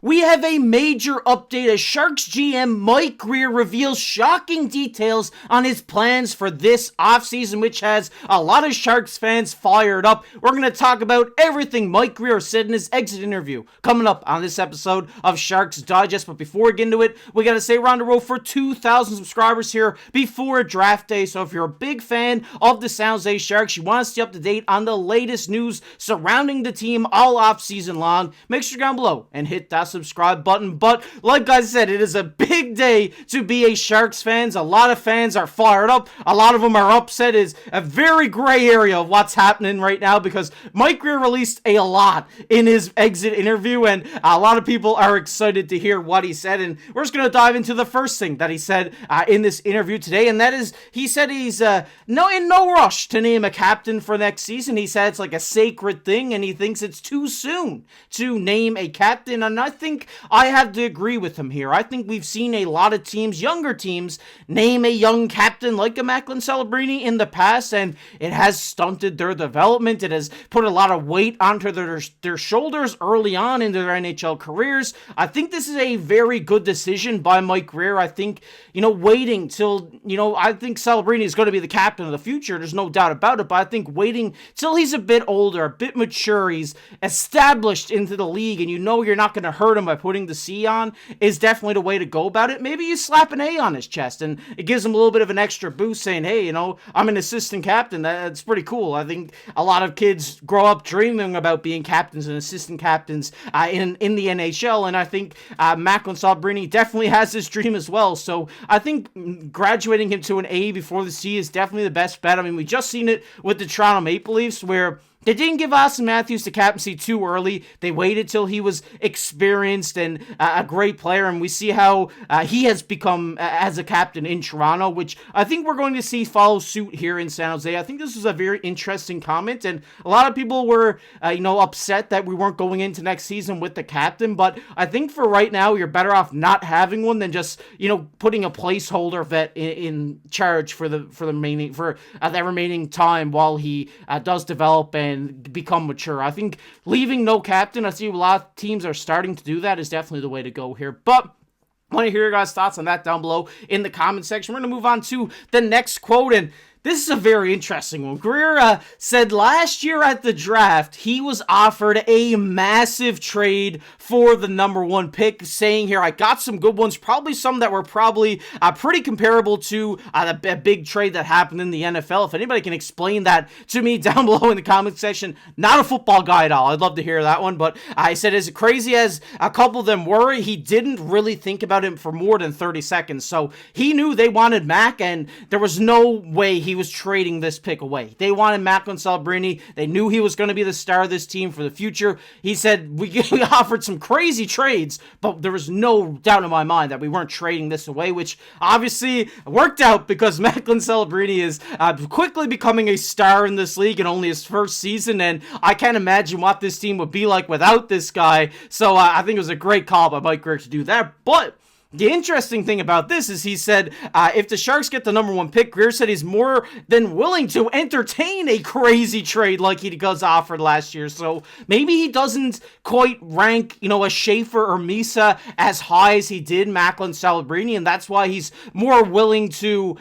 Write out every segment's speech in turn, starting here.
We have a major update as Sharks GM Mike Grier reveals shocking details on his plans for this offseason, which has a lot of Sharks fans fired up. We're going to talk about everything Mike Grier said in his exit interview coming up on this episode of Sharks Digest. But before we get into it, we got to say we're on the road for 2,000 subscribers here before draft day. So if you're a big fan of the San Jose Sharks, you want to stay up to date on the latest news surrounding the team all offseason long, make sure you're down below and hit that subscribe button. But like I said, it is a big day to be a Sharks fans. A lot of fans are fired up. A lot of them are upset. It's a very gray area of what's happening right now because Mike Grier released a lot in his exit interview, and a lot of people are excited to hear what he said. And we're just going to dive into the first thing that he said in this interview today, and that is he said he's in no rush to name a captain for next season. He said it's like a sacred thing, and he thinks it's too soon to name a captain. And I think I have to agree with him here. I think we've seen a lot of teams, younger teams, name a young captain like a Macklin Celebrini in the past, and it has stunted their development. It has put a lot of weight onto their shoulders early on in their NHL careers. I think this is a very good decision by Mike Grier. I think, waiting till, I think Celebrini is going to be the captain of the future. There's no doubt about it, but I think waiting till he's a bit older, a bit mature, he's established into the league, and you're not going to hurt him by putting the C on, is definitely the way to go about it. Maybe you slap an A on his chest, and it gives him a little bit of an extra boost saying, hey, I'm an assistant captain. That's pretty cool. I think a lot of kids grow up dreaming about being captains and assistant captains in the NHL, and I think Macklin Celebrini definitely has this dream as well. So I think graduating him to an A before the C is definitely the best bet. I mean, we just seen it with the Toronto Maple Leafs where they didn't give Austin Matthews the captaincy too early. They waited till he was experienced and a great player, and we see how he has become as a captain in Toronto, which I think we're going to see follow suit here in San Jose. I think this was a very interesting comment, and a lot of people were, upset that we weren't going into next season with the captain, but I think for right now, you're better off not having one than just, putting a placeholder vet in charge for the remaining time while he does develop and become mature. I think leaving no captain, I see a lot of teams are starting to do that, is definitely the way to go here. But I want to hear your guys' thoughts on that down below in the comment section. We're going to move on to the next quote, and this is a very interesting one. Grier said last year at the draft, he was offered a massive trade for the number one pick, saying here, I got some good ones, probably some that were probably pretty comparable to the big trade that happened in the NFL. If anybody can explain that to me down below in the comment section, not a football guy at all. I'd love to hear that one. But I said, as crazy as a couple of them were, he didn't really think about it for more than 30 seconds. So he knew they wanted Mac, and there was no way he was trading this pick away. They wanted Macklin Celebrini. They knew he was going to be the star of this team for the future. He said, we offered some crazy trades, but there was no doubt in my mind that we weren't trading this away, which obviously worked out because Macklin Celebrini is quickly becoming a star in this league in only his first season, and I can't imagine what this team would be like without this guy. So I think it was a great call by Mike Grier to do that. But the interesting thing about this is he said if the Sharks get the number one pick, Grier said he's more than willing to entertain a crazy trade like he was offered last year. So maybe he doesn't quite rank, a Schaefer or Misa as high as he did Macklin Celebrini, and that's why he's more willing to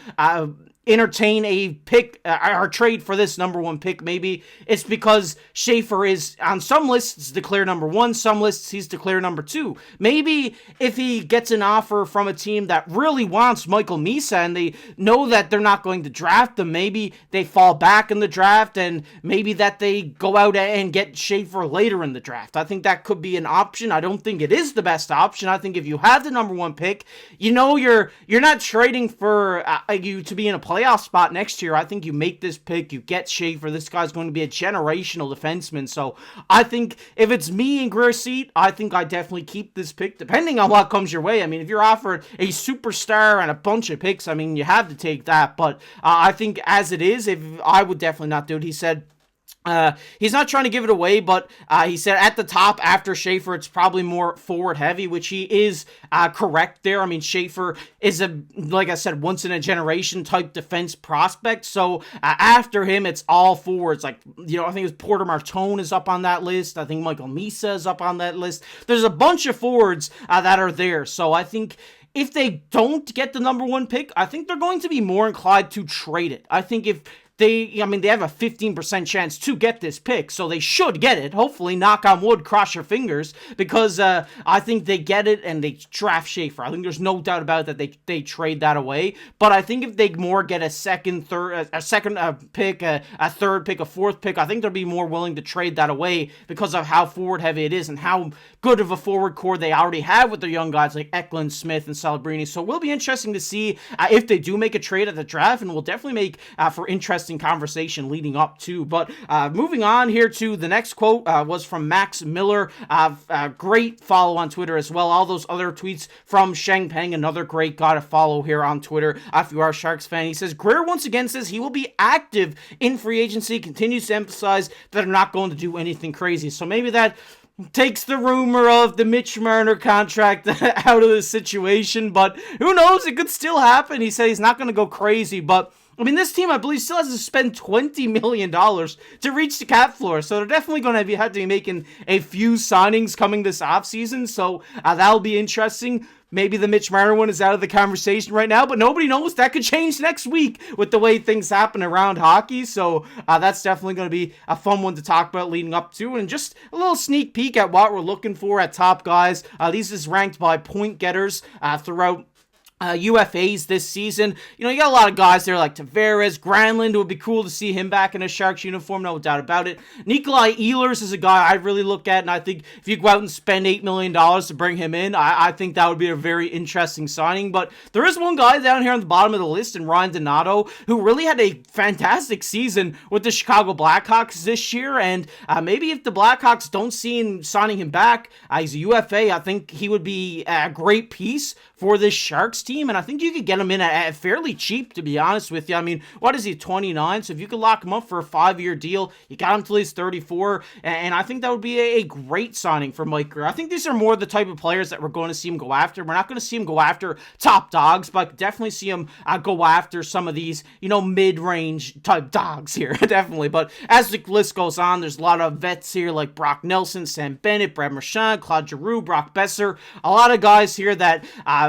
entertain a pick or trade for this number one pick. Maybe it's because Schaefer is on some lists declared number one, some lists he's declared number two. Maybe if he gets an offer from a team that really wants Michael Misa and they know that they're not going to draft him, maybe they fall back in the draft, and maybe that they go out and get Schaefer later in the draft. I think that could be an option. I don't think it is the best option. I think if you have the number one pick, you're not trading for you to be in a playoff spot next year. I think you make this pick, you get Schaefer. This guy's going to be a generational defenseman. So I think if it's me in Grier's seat, I think I definitely keep this pick, depending on what comes your way. I mean, if you're offered a superstar and a bunch of picks, you have to take that. But I think as it is, I would definitely not do it. He said He's not trying to give it away, but he said at the top after Schaefer, it's probably more forward heavy, which he is correct there. I mean, Schaefer is like I said, once in a generation type defense prospect. So after him, it's all forwards. Like, I think it's Porter Martone is up on that list. I think Michael Misa is up on that list. There's a bunch of forwards that are there. So I think if they don't get the number one pick, I think they're going to be more inclined to trade it. I think if they have a 15% chance to get this pick, so they should get it. Hopefully, knock on wood, cross your fingers, because I think they get it and they draft Schaefer. I think there's no doubt about it that they trade that away. But I think if they more get a second pick, a third pick, a fourth pick, I think they'll be more willing to trade that away because of how forward heavy it is and how good of a forward core they already have with their young guys like Eklund, Smith, and Celebrini. So it will be interesting to see if they do make a trade at the draft, and will definitely make for interesting conversation leading up to. But moving on here to the next quote was from Max Miller. Great follow on Twitter as well. All those other tweets from Sheng Peng, another great guy to follow here on Twitter if you are a Sharks fan. He says, Grier once again says he will be active in free agency, continues to emphasize that they're not going to do anything crazy. So maybe that takes the rumor of the Mitch Marner contract out of the situation, but who knows? It could still happen. He said he's not going to go crazy, but I mean, this team, I believe, still has to spend $20 million to reach the cap floor, so they're definitely going to have to be making a few signings coming this offseason, so that'll be interesting. Maybe the Mitch Marner one is out of the conversation right now, but nobody knows. That could change next week with the way things happen around hockey. So that's definitely going to be a fun one to talk about leading up to. And just a little sneak peek at what we're looking for at top guys. These is ranked by point getters throughout UFAs this season. You got a lot of guys there like Tavares, Granlund. It would be cool to see him back in a Sharks uniform, no doubt about it. Nikolai Ehlers is a guy I really look at, and I think if you go out and spend $8 million to bring him in, I think that would be a very interesting signing. But there is one guy down here on the bottom of the list, and Ryan Donato, who really had a fantastic season with the Chicago Blackhawks this year, and maybe if the Blackhawks don't see him signing him back, he's a UFA, I think he would be a great piece for this Sharks team, and I think you could get him in at fairly cheap, to be honest with you. I mean, what is he, 29? So if you could lock him up for a 5-year deal, you got him till he's 34, and I think that would be a great signing for Mike Grier. I think these are more the type of players that we're going to see him go after. We're not going to see him go after top dogs, but I could definitely see him go after some of these, mid-range type dogs here, definitely. But as the list goes on, there's a lot of vets here like Brock Nelson, Sam Bennett, Brad Marchand, Claude Giroux, Brock Besser, a lot of guys here that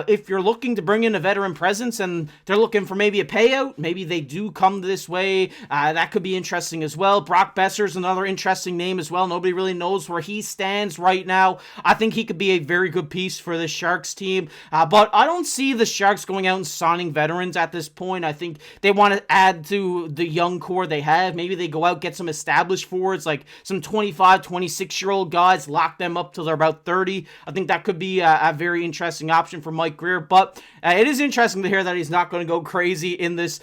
if you're looking to bring in a veteran presence and they're looking for maybe a payout, maybe they do come this way, that could be interesting as well. Brock Besser's another interesting name as well. Nobody really knows where he stands right now. I think he could be a very good piece for the Sharks team, but I don't see the Sharks going out and signing veterans at this point. I think they want to add to the young core they have. Maybe they go out, get some established forwards, like some 25, 26-year-old guys, lock them up till they're about 30. I think that could be a very interesting option for Mike Grier, but it is interesting to hear that he's not going to go crazy in this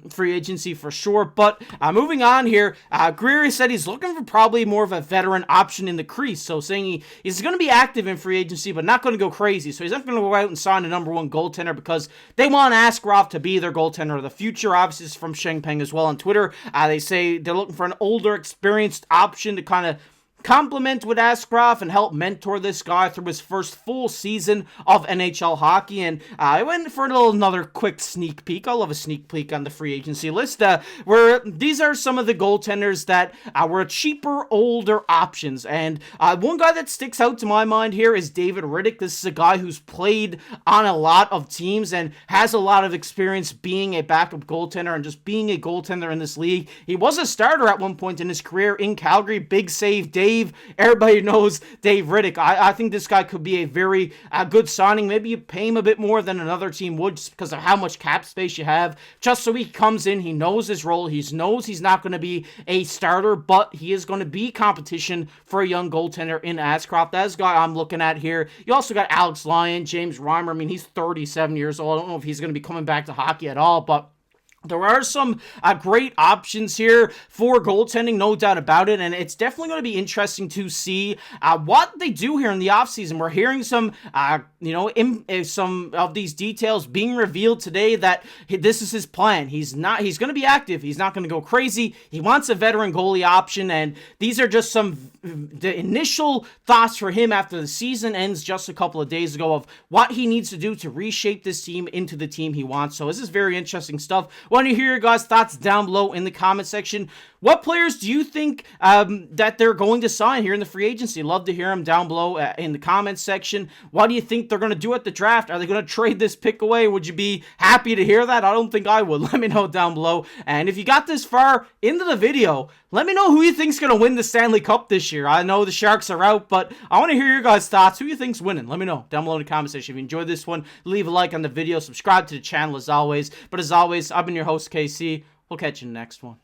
free agency for sure. But moving on here, Grier said he's looking for probably more of a veteran option in the crease, so saying he's going to be active in free agency, but not going to go crazy. So he's not going to go out and sign a number one goaltender because they want Askarov to be their goaltender of the future. Obviously, it's from Sheng Peng as well on Twitter. They say they're looking for an older, experienced option to kind of complement with Askarov and help mentor this guy through his first full season of NHL hockey. And I went for another quick sneak peek. I love a sneak peek on the free agency list, where these are some of the goaltenders that were cheaper, older options. And one guy that sticks out to my mind here is David Riddick. This is a guy who's played on a lot of teams and has a lot of experience being a backup goaltender and just being a goaltender in this league. He was a starter at one point in his career in Calgary. Big save, Dave. Everybody knows Dave Riddick. I think this guy could be a very good signing. Maybe you pay him a bit more than another team would just because of how much cap space you have. Just so he comes in, he knows his role. He knows he's not going to be a starter, but he is going to be competition for a young goaltender in Askarov. That's the guy I'm looking at here. You also got Alex Lyon, James Reimer. I mean, he's 37 years old. I don't know if he's going to be coming back to hockey at all, but There are some great options here for goaltending, no doubt about it, and it's definitely going to be interesting to see what they do here in the offseason. We're hearing some, some of these details being revealed today that this is his plan. He's going to be active. He's not going to go crazy. He wants a veteran goalie option, and these are just the initial thoughts for him after the season ends just a couple of days ago of what he needs to do to reshape this team into the team he wants. So this is very interesting stuff. Want to hear your guys' thoughts down below in the comment section. What players do you think that they're going to sign here in the free agency? Love to hear them down below in the comments section. What do you think they're going to do at the draft? Are they going to trade this pick away? Would you be happy to hear that? I don't think I would. Let me know down below. And if you got this far into the video, let me know who you think's going to win the Stanley Cup this year. I know the Sharks are out, but I want to hear your guys' thoughts. Who you think's winning? Let me know down below in the comment section. If you enjoyed this one, leave a like on the video. Subscribe to the channel as always. But as always, I've been your host, KC. We'll catch you in the next one.